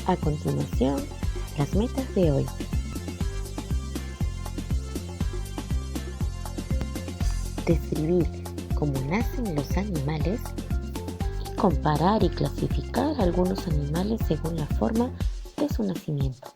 A continuación, las metas de hoy. Describir cómo nacen los animales y comparar y clasificar algunos animales según la forma de su nacimiento.